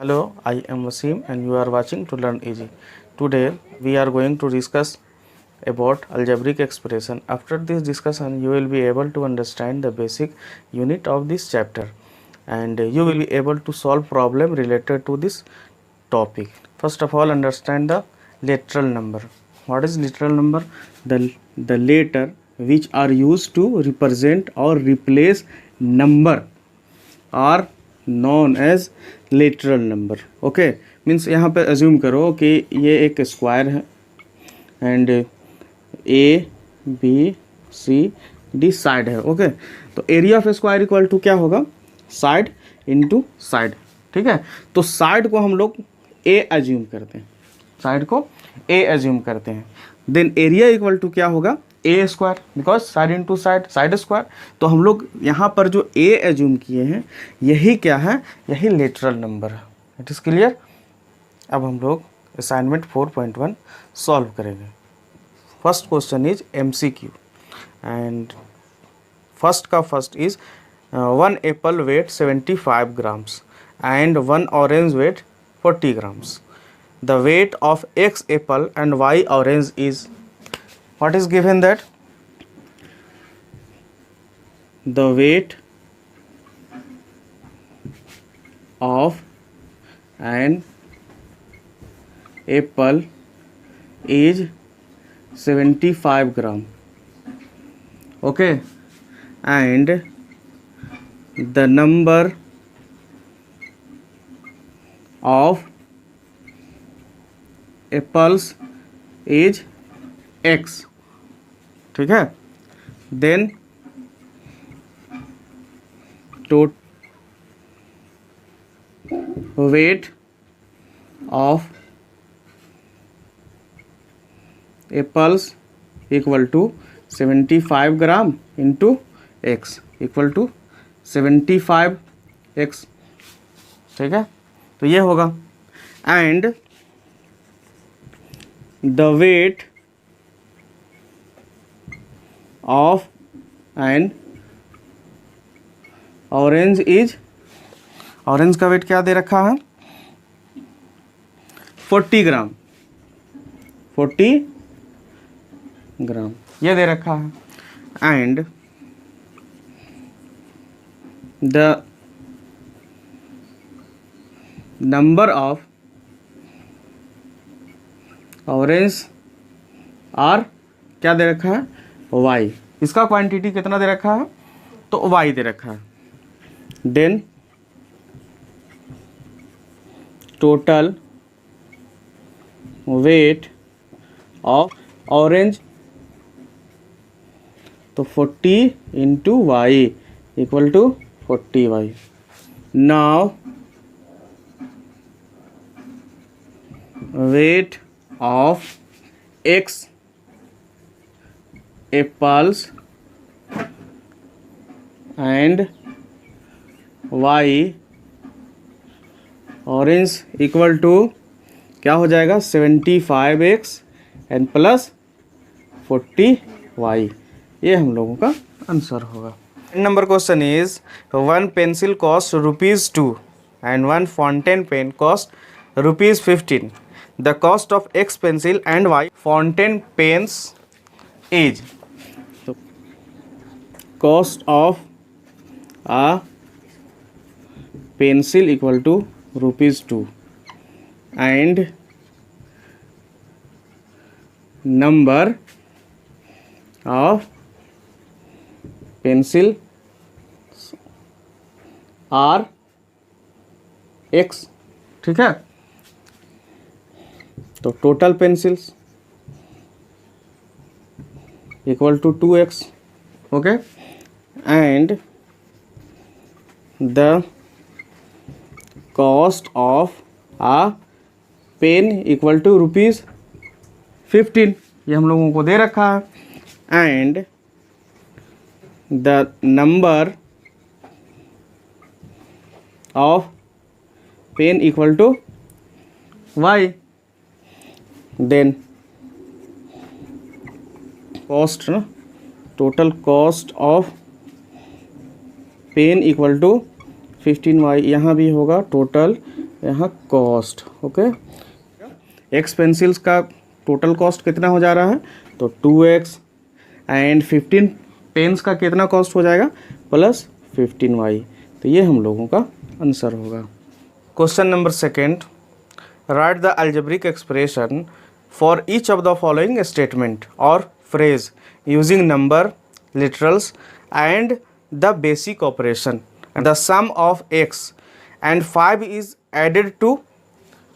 Hello, I am Wasim and you are watching to learn easy. Today we are going to discuss about algebraic expression. After this discussion you will be able to understand the basic unit of this chapter and you will be able to solve problem related to this topic. First of all, understand the literal number. What is literal number? The letter which are used to represent or replace number are known as literal number. Okay, means यहाँ पे अज्यूम करो कि ये एक square है and A B C D side है. Okay, तो area of square equal to क्या होगा? Side into side. ठीक है, तो साइड को हम लोग ए एज्यूम करते हैं, साइड को ए एज्यूम करते हैं. देन एरिया इक्वल टू क्या होगा? A square, because side into side, side square. तो हम लोग यहाँ पर जो ए एज्यूम किए हैं यही क्या है? यही लिटरल नंबर है. It is clear. अब हम लोग असाइनमेंट 4.1 सॉल्व करेंगे. First question is MCQ and first का first is 1 apple weight 75 grams and 1 orange weight 40 grams. The weight of X apple and Y orange is, what is given? that the weight of an apple is 75 gram. Okay, and the number of apples is X. ठीक है, then weight of apples equal to 75 gram into x equal to 75x. ठीक है, तो ये होगा. And the weight of an orange is, orange का weight क्या दे रखा है? 40 ग्राम, 40 ग्राम ये दे रखा है. And the number of orange are क्या दे रखा है? y. इसका क्वांटिटी कितना दे रखा है? तो y दे रखा है. Then total weight of orange, तो 40 into y equal to 40y. Now weight of X apples and Y orange equal to क्या हो जाएगा? 75x and plus 40y. ये हम लोगों का आंसर होगा. Number question is 1 pencil cost ₹2 and 1 fountain pen cost ₹15. The cost of X pencil and Y fountain pens is. cost of a pencil equal to ₹2 and number of pencil are X. ठीक है, तो total pencils equal to 2x. Okay, and the cost of a pen equal to ₹15. ये हम लोगों को दे रखा है. and the number of pen equal to y. then cost, ना, total cost of pen equal to 15y. यहाँ भी होगा टोटल यहाँ कॉस्ट, ओके। एक्स पेंसिल्स का टोटल कॉस्ट कितना हो जा रहा है, तो 2x, एंड 15 पेन्स का कितना कॉस्ट हो जाएगा, प्लस 15y। तो ये हम लोगों का आंसर होगा। Question number second, write the algebraic expression for each of the following statement और phrase using number, literals and the basic operation. The sum of x and 5 is added to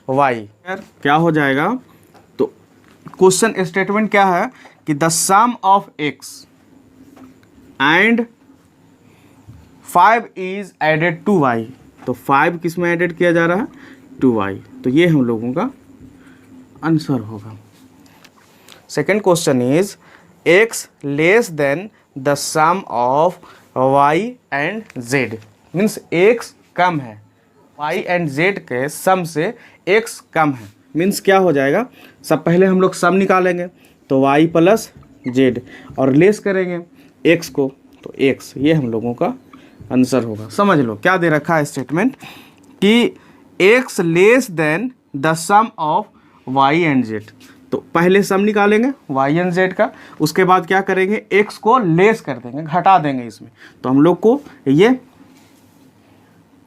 y। क्या हो जाएगा, तो question statement क्या है कि the sum of x and 5 is added to y। तो 5 किस में एडेड किया जा रहा है, टू y। तो ये हम लोगों का आंसर होगा। Second question is x less than the sum of y and z। Means x कम है, y एंड z के सम से x कम है। मीन्स क्या हो जाएगा, सब पहले हम लोग सम निकालेंगे तो y प्लस z, और लेस करेंगे x को तो x। ये हम लोगों का आंसर होगा। समझ लो क्या दे रखा है स्टेटमेंट कि x less than the sum of y and z। तो पहले सम निकालेंगे y एंड z का, उसके बाद क्या करेंगे, x को लेस कर देंगे, घटा देंगे इसमें, तो हम लोग को ये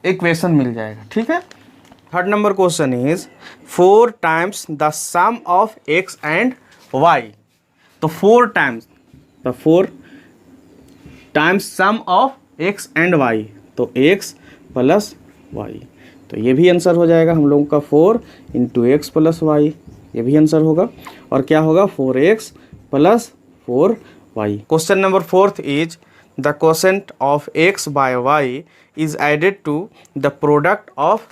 इक्वेशन मिल जाएगा। ठीक है। Third number question is 4 times the sum of x and y। तो 4 times, the 4 times sum of x and y, तो x प्लस y। तो ये भी आंसर हो जाएगा हम लोगों का 4 इंटू एक्स प्लस वाई। ये भी आंसर होगा। और क्या होगा, 4x plus 4y। Question number fourth is the quotient of x by y is added to the product of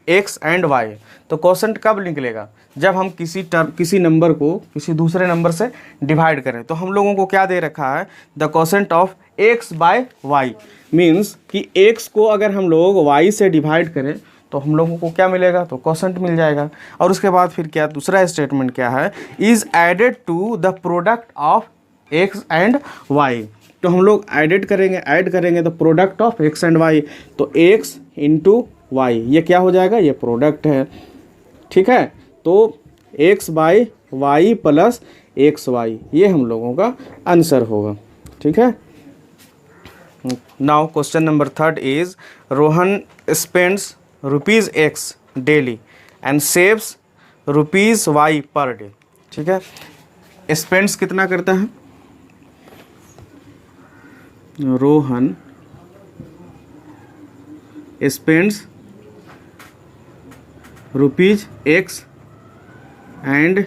x and y। तो क्वोशेंट कब निकलेगा, जब हम किसी नंबर को किसी दूसरे नंबर से डिवाइड करें। तो हम लोगों को क्या दे रखा है, the quotient of x by y। Means कि x को अगर हम लोग y से डिवाइड करें तो हम लोगों को क्या मिलेगा, तो क्वोशेंट मिल जाएगा। और उसके बाद फिर क्या, दूसरा स्टेटमेंट क्या है, is added to the product of x and y। तो हम लोग ऐड करेंगे तो product of x and y, तो x इंटू y, ये क्या हो जाएगा, ये प्रोडक्ट है। ठीक है। तो x by y plus x y, ये हम लोगों का आंसर होगा। ठीक है। Now question number third is Rohan spends ₹X daily and saves ₹Y per day. ठीक है। स्पेंड्स कितना करता है, Rohan spends ₹X and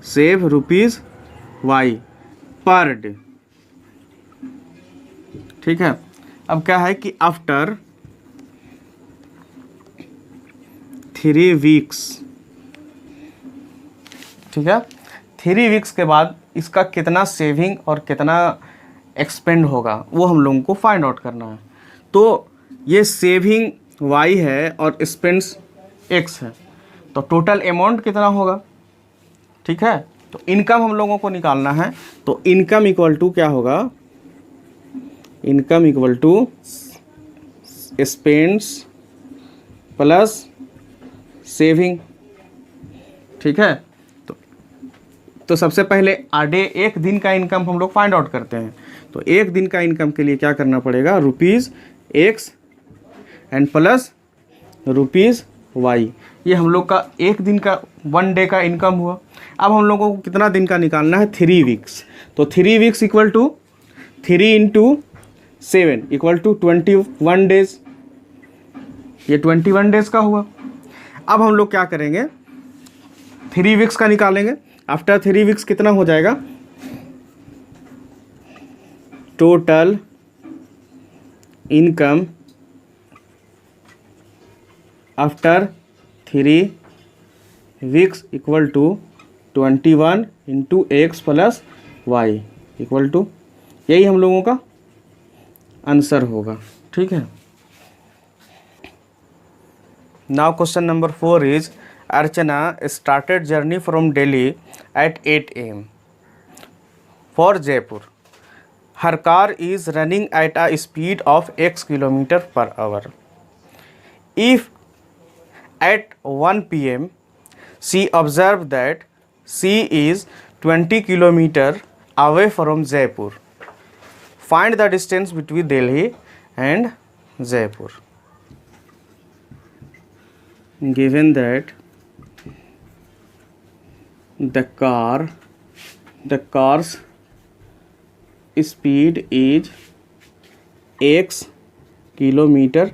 save ₹Y per day. ठीक है। अब क्या है कि आफ्टर 3 वीक्स, ठीक है, 3 वीक्स के बाद इसका कितना सेविंग और कितना एक्सपेंड होगा वो हम लोगों को फाइंड आउट करना है। तो ये सेविंग y है और स्पेंड्स x है, तो टोटल अमाउंट कितना होगा। ठीक है। तो इनकम हम लोगों को निकालना है, तो इनकम इक्वल टू क्या होगा, income equal to spends plus saving. ठीक है। तो सबसे पहले आडे एक दिन का इनकम हम लोग फाइंड आउट करते हैं। तो एक दिन का इनकम के लिए क्या करना पड़ेगा, ₹X एंड प्लस ₹Y। ये हम लोग का एक दिन का 1 डे का इनकम हुआ। अब हम लोगों को कितना दिन का निकालना है, 3 वीक्स। तो 3 weeks equal to 3 into 7 equal to 21 days. ये 21 डेज का हुआ। अब हम लोग क्या करेंगे, 3 वीक्स का निकालेंगे। आफ्टर 3 वीक्स कितना हो जाएगा, total income after 3 weeks equal to 21 into x plus y equal to, यही हम लोगों का आंसर होगा। ठीक है। Now question number 4 is Archana started journey from Delhi at 8 AM for Jaipur. Her car is running at a speed of X km/h. If at 1 p.m. she observed that she is 20 kilometer away from Jaipur. Find the distance between Delhi and Jaipur. Given that the car's speed is x kilometre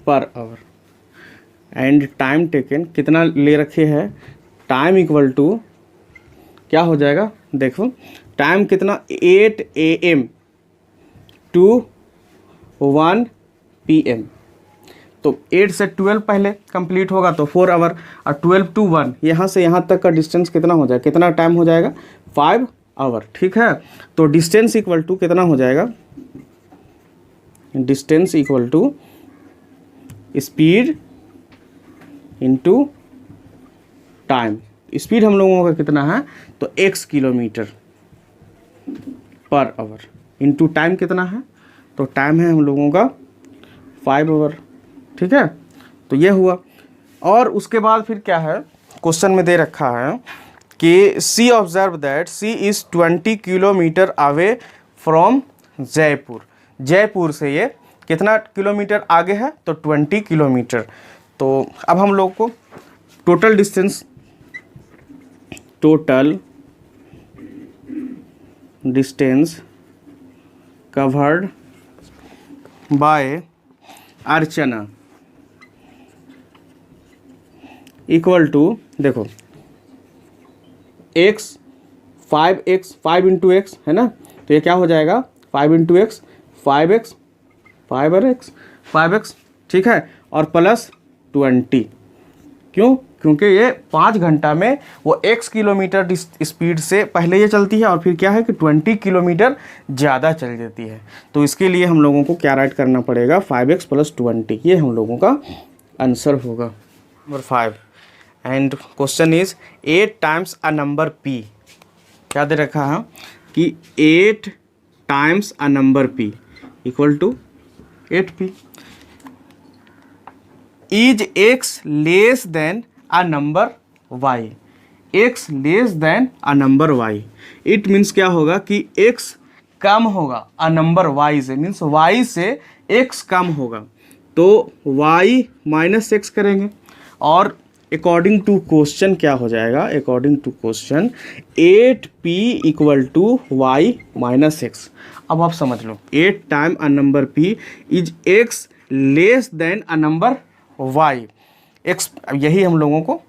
per our and time taken कितना ले रखे हैं, time equal to क्या हो जाएगा, देखो time कितना 8 AM to 1 PM, तो 8 से 12 पहले कंप्लीट होगा तो 4 आवर, और 12 टू 1 यहाँ से यहाँ तक का डिस्टेंस कितना हो जाएगा, कितना टाइम हो जाएगा 5 आवर, ठीक है। तो डिस्टेंस इक्वल टू कितना हो जाएगा, distance equal to speed into time. Speed हम लोगों का कितना है तो x kilometre per hour into time कितना है, तो टाइम है हम लोगों का 5 आवर, ठीक है। तो ये हुआ, और उसके बाद फिर क्या है, क्वेश्चन में दे रखा है कि C observe that C is 20 kilometre away from Jaipur. Jaipur से ये कितना किलोमीटर आगे है, तो 20 किलोमीटर। तो अब हम लोग को total distance covered by Archana equal to, देखो x 5 इंटू एक्स है ना, तो ये क्या हो जाएगा 5 इंटू एक्स 5x, ठीक है, और प्लस 20। क्यों, क्योंकि ये 5 घंटा में वो x किलोमीटर स्पीड से पहले ये चलती है, और फिर क्या है कि 20 किलोमीटर ज़्यादा चल जाती है। तो इसके लिए हम लोगों को क्या राइट करना पड़ेगा, 5x प्लस 20, ये हम लोगों का आंसर होगा। Number 5 and question is 8 times a number p। क्या दे रखा है कि 8 times a number p equal to 8p। Is x less than a number y, x less than a number y, it means क्या होगा कि x कम होगा अ नंबर y से, मीन्स y से x कम होगा, तो y माइनस x करेंगे, और अकॉर्डिंग टू क्वेश्चन क्या हो जाएगा, according to question 8p equal to y minus x। अब आप समझ लो 8 time a number p is x less than a number y, यही हम लोगों को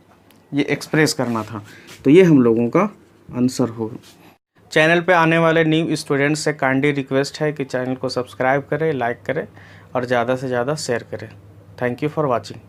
ये एक्सप्रेस करना था, तो ये हम लोगों का आंसर होगा। चैनल पे आने वाले न्यू स्टूडेंट्स से काइंडली रिक्वेस्ट है कि चैनल को सब्सक्राइब करें, लाइक करें और ज़्यादा से ज़्यादा शेयर करें। Thank you for watching.